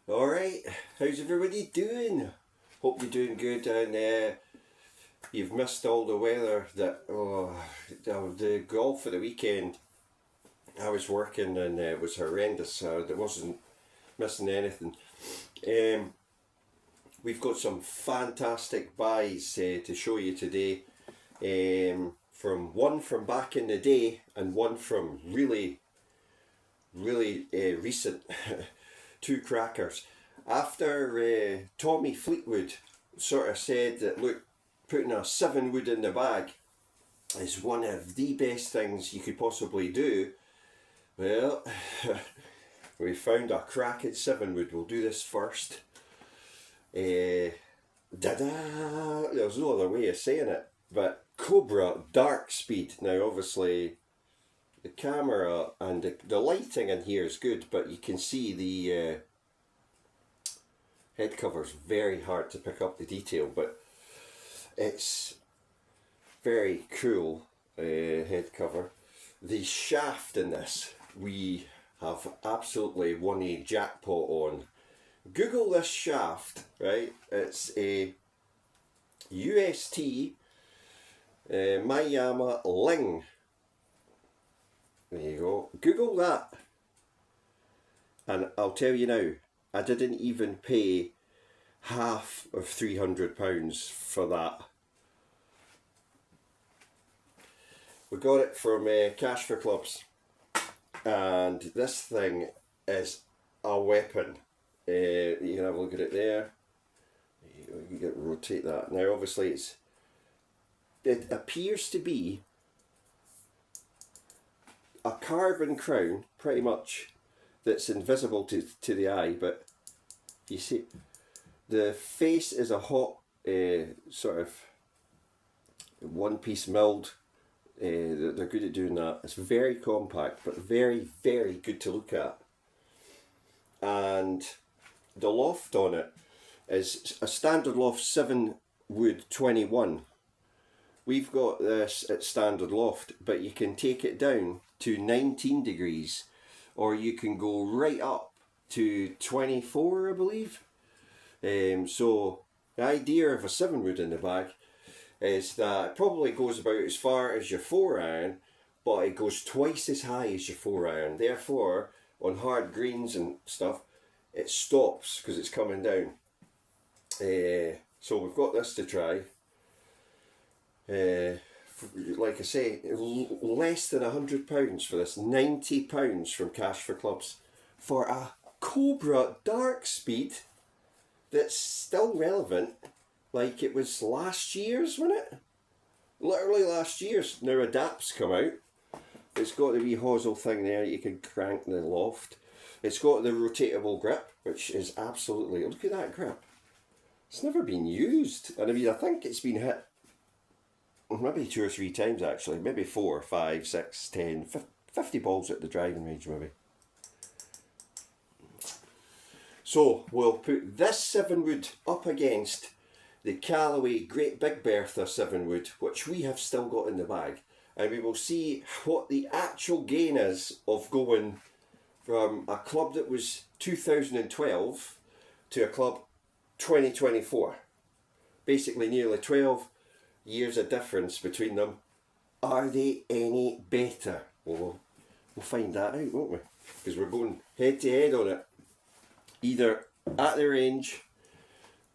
Alright, how's everybody doing? Hope you're doing good and you've missed all the weather the golf for the weekend. I was working and it was horrendous, so I wasn't missing anything. We've got some fantastic buys to show you today. From one from back in the day and one from really recent. Two crackers. After Tommy Fleetwood sort of said that, look, putting a 7-wood in the bag is one of the best things you could possibly do, well, we found a cracking 7-wood. We'll do this first. There's no other way of saying it, but Cobra Dark Speed. Now obviously the camera and the lighting in here is good, but you can see the head cover's very hard to pick up the detail, but it's very cool head cover. The shaft in this, we have absolutely won a jackpot on. Google this shaft, right? It's a UST Mayama Ling. There you go. Google that. And I'll tell you now, I didn't even pay half of £300 for that. We got it from Cash for Clubs. And this thing is a weapon. You can have a look at it there. You can rotate that. Now obviously it appears to be a carbon crown, pretty much, that's invisible to the eye, but you see the face is a hot sort of one-piece milled. They're good at doing that. It's very compact, but very good to look at. And the loft on it is a standard loft 7-wood 21. We've got this at standard loft, but you can take it down to 19 degrees, or you can go right up to 24, I believe. So the idea of a 7-wood in the bag is that it probably goes about as far as your 4-iron, but it goes twice as high as your 4-iron. Therefore, on hard greens and stuff, it stops because it's coming down. So we've got this to try. Like I say, less than £100 for this. £90 from Cash for Clubs for a Cobra Dark Speed that's still relevant, like it was last year's, wasn't it? Literally last year's. Now Adapt's come out. It's got the wee hosel thing there, you can crank the loft. It's got the rotatable grip, which is absolutely, look at that grip. It's never been used, and I mean, I think it's been hit maybe 2 or 3 times actually, maybe 4, 5, 6, 10, 50 balls at the driving range maybe. So we'll put this 7-wood up against the Callaway Great Big Bertha 7-wood, which we have still got in the bag, and we will see what the actual gain is of going from a club that was 2012 to a club 2024. Basically nearly 12 years of difference between them. Are they any better? Well, we'll find that out, won't we? Because we're going head to head on it. Either at the range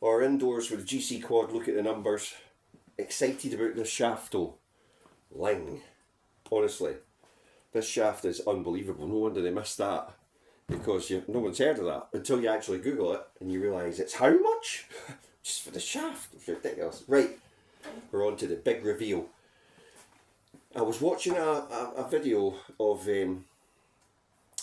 or indoors with the GC quad. Look at the numbers. Excited about this shaft though. Ling. Honestly, this shaft is unbelievable. No wonder they missed that, because no one's heard of that until you actually Google it and you realise it's how much? Just for the shaft. It's ridiculous. Right, we're on to the big reveal. I was watching a video of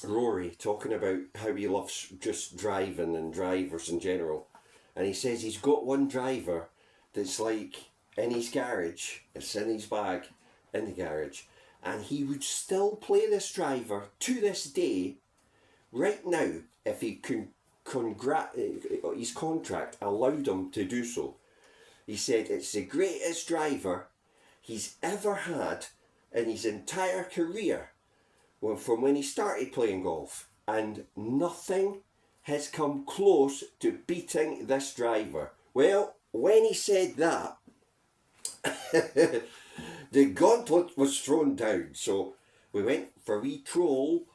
Rory talking about how he loves just driving and drivers in general, and he says he's got one driver that's like in his garage, it's in his bag in the garage, and he would still play this driver to this day right now if he his contract allowed him to do so. He said it's the greatest driver he's ever had in his entire career from when he started playing golf, and nothing has come close to beating this driver. Well, when he said that, the gauntlet was thrown down. So we went for a wee trawl,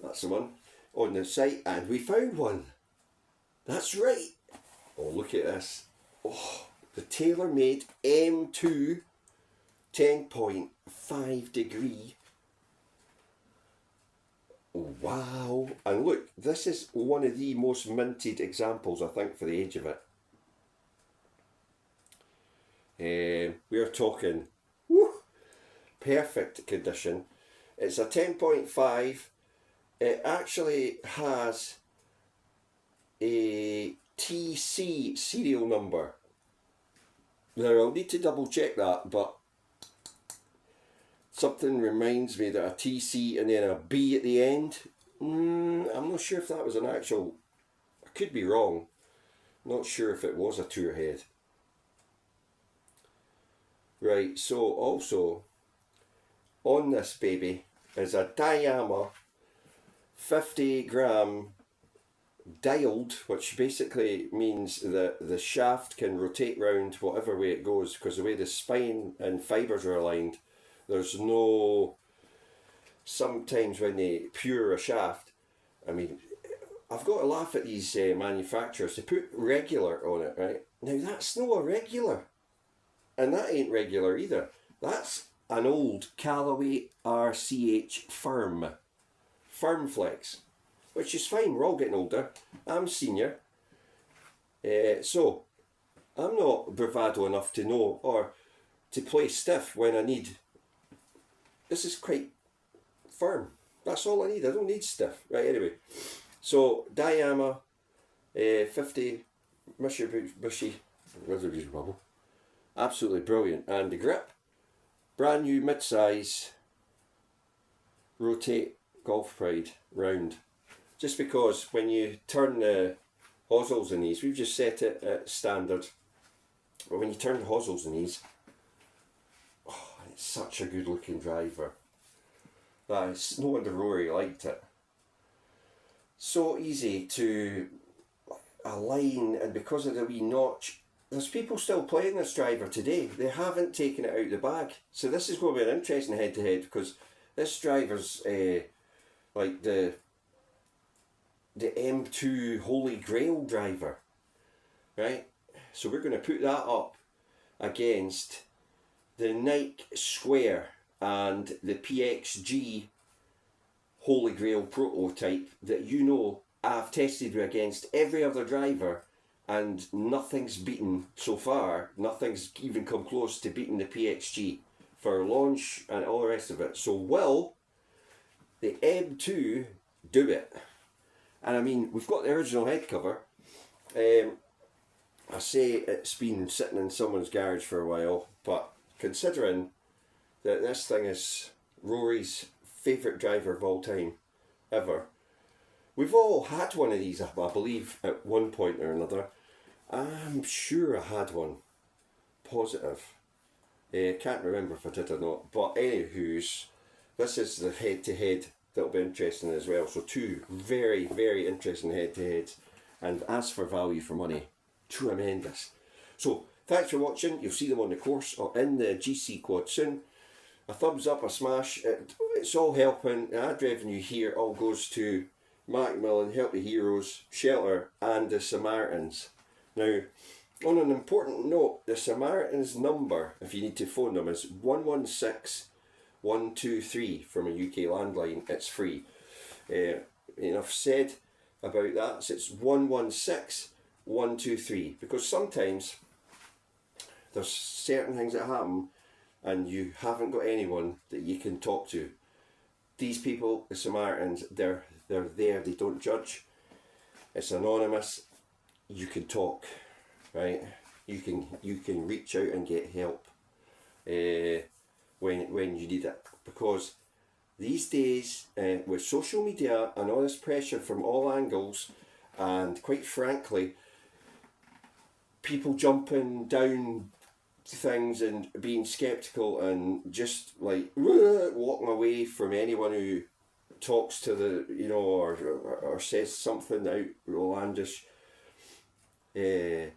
that's the one, on the site, and we found one. That's right. Oh, look at this. Oh, the tailor-made M2 10.5 degree. Wow. And look, this is one of the most minted examples, I think, for the age of it. We are talking perfect condition. It's a 10.5. It actually has a TC serial number. Now I'll need to double check that, but something reminds me that a TC and then a B at the end. I'm not sure if that was an actual, I could be wrong. Not sure if it was a tour head. Right, so also on this baby is a diameter 50 gram dialed, which basically means that the shaft can rotate round whatever way it goes, because the way the spine and fibres are aligned, there's no, sometimes when they pure a shaft, I mean, I've got to laugh at these manufacturers. They put regular on it, right? Now that's not a regular, and that ain't regular either. That's an old Callaway RCH Firm Flex, which is fine. We're all getting older. I'm senior, so I'm not bravado enough to know or to play stiff when I need. This is quite firm. That's all I need. I don't need stiff. Right, anyway. So diameter 50 mushy residue bubble. Absolutely brilliant. And the grip, brand new mid-size rotate Golf Pride round. Just because when you turn the hosels in these, we've just set it at standard, but when you turn the hosels in these, oh, it's such a good looking driver. That is, no wonder Rory liked it. So easy to align, and because of the wee notch, there's people still playing this driver today. They haven't taken it out of the bag. So this is going to be an interesting head to head, because this driver's like the M2 Holy Grail driver, right? So we're going to put that up against the Nike Square and the PXG Holy Grail prototype that, you know, I've tested against every other driver, and nothing's beaten so far. Nothing's even come close to beating the PXG for launch and all the rest of it. So will the M2 do it? And I mean, we've got the original head cover. I say it's been sitting in someone's garage for a while, but considering that this thing is Rory's favourite driver of all time, ever. We've all had one of these, I believe, at one point or another. I'm sure I had one. Positive. Can't remember if I did or not. But anywho's, this is the head-to-head that'll be interesting as well. So two very, very interesting head-to-heads. And as for value for money, tremendous. So thanks for watching. You'll see them on the course or in the GC quad soon. A thumbs up, a smash, it's all helping. The ad revenue here all goes to Macmillan, Help the Heroes, Shelter and the Samaritans. Now, on an important note, the Samaritans number, if you need to phone them, is 116123 from a UK landline. It's free. Enough said about that. So it's 116123, because sometimes there's certain things that happen and you haven't got anyone that you can talk to. These people, the Samaritans, they're there, they don't judge. It's anonymous. You can talk, right? You can reach out and get help when you need it, because these days with social media and all this pressure from all angles, and quite frankly, people jumping down things and being skeptical and just like walking away from anyone who talks to the, or says something outlandish. No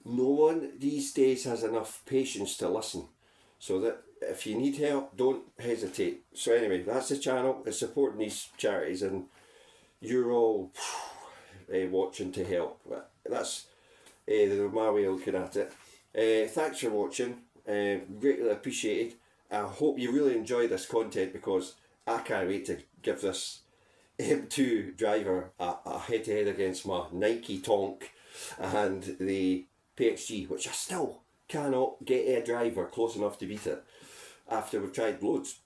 one these days has enough patience to listen. So that if you need help, don't hesitate. So anyway, that's the channel. It's supporting these charities, and you're all watching to help. That's my way of looking at it. Thanks for watching. Greatly appreciated. I hope you really enjoy this content, because I can't wait to give this M2 driver a head-to-head against my Nike Tonk and the PXG, which I still cannot get a driver close enough to beat it after we've tried loads.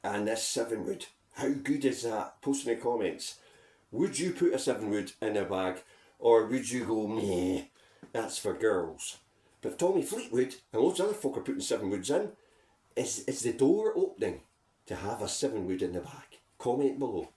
And this 7-wood, how good is that? Post in the comments. Would you put a 7-wood in a bag, or would you go, meh, that's for girls? But if Tommy Fleetwood and loads of other folk are putting 7-woods in, is the door opening to have a 7-wood in the bag? Comment below.